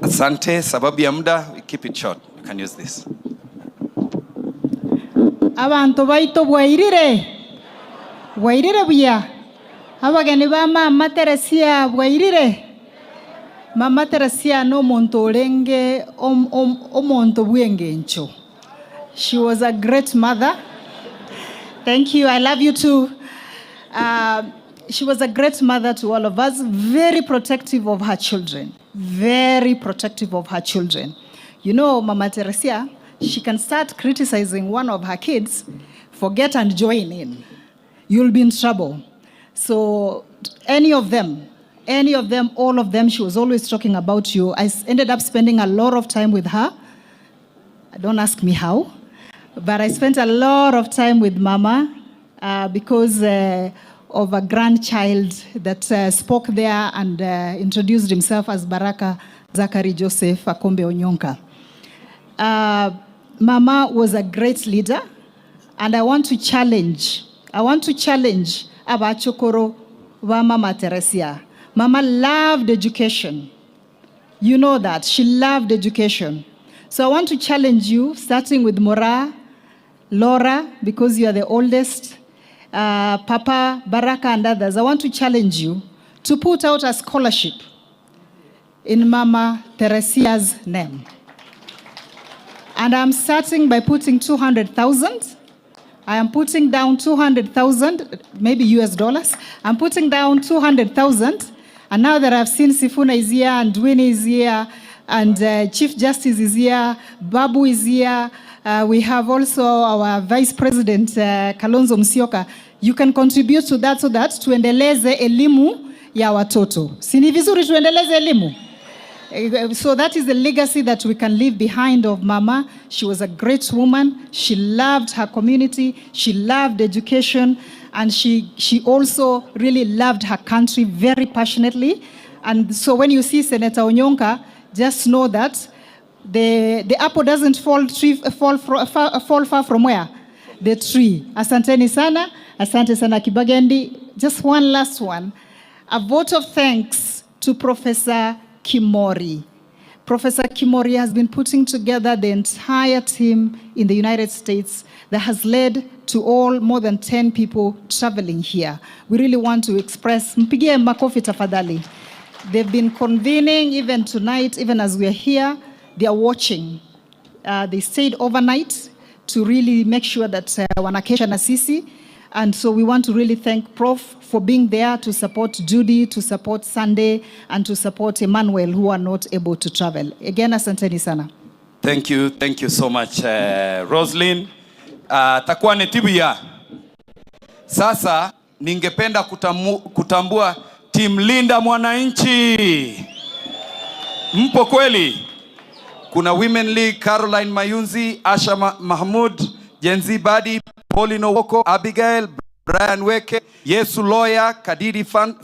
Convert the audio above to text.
Asante, sababu ya muda, we keep it short. You can use this. Abantu baito bwairire buya. Abageni ba Mama Teresia bwairire. Mama Teresia no muntu orenge omuntu bwengencho. She was a great mother. Thank you. I love you too. She was a great mother to all of us, very protective of her children. Very protective of her children. You know, Mama Teresia, she can start criticizing one of her kids, forget and join in. You'll be in trouble. So any of them, all of them, she was always talking about you. I ended up spending a lot of time with her. Don't ask me how, but I spent a lot of time with Mama because of a grandchild that spoke there and introduced himself as Baraka Zachary Joseph Akombe Onyonka. Mama was a great leader, and I want to challenge Abachokoro wa Mama Teresia. Mama loved education. You know that. She loved education. So I want to challenge you, starting with Mora, Laura, because you are the oldest, Papa, Baraka, and others. I want to challenge you to put out a scholarship in Mama Teresia's name. And I'm starting by putting 200,000. I am putting down 200,000, maybe US dollars. I'm putting down 200,000. And now that I've seen Sifuna is here, and Dwayne is here, and Chief Justice is here, Babu is here, we have also our Vice President, Kalonzo Musyoka. You can contribute to that so that tuendeleze elimu ya watoto. Sini vizuri tuendeleze elimu? So that is the legacy that we can leave behind of Mama. She was a great woman. She loved her community. She loved education. And she also really loved her country very passionately. And so when you see Senator Onyonka, just know that the apple doesn't fall far from where? The tree. Asanteni sana. Asante sana Kibagendi. Just one last one. A vote of thanks to Professor Kimori. Professor Kimori has been putting together the entire team in the United States that has led to all more than 10 people traveling here. We really want to express, mpigie makofi tafadhali. They've been convening even tonight, even as we are here, they are watching. They stayed overnight to really make sure that wanakesha na sisi. And so we want to really thank Prof for being there to support Judy, to support Sunday, and to support Emmanuel, who are not able to travel. Again, asanteni sana. Thank you so much, Roselyn. Takuwa netibia. Sasa, ningependa kutambua Team Linda Mwananchi. Mpo kweli? Kuna Women League, Caroline Mayunzi, Asha Mahmoud, Jenzi Badi, Pauline Owoko, Abigail, Brian Weke, Yesu Lawyer, Kadidi Frank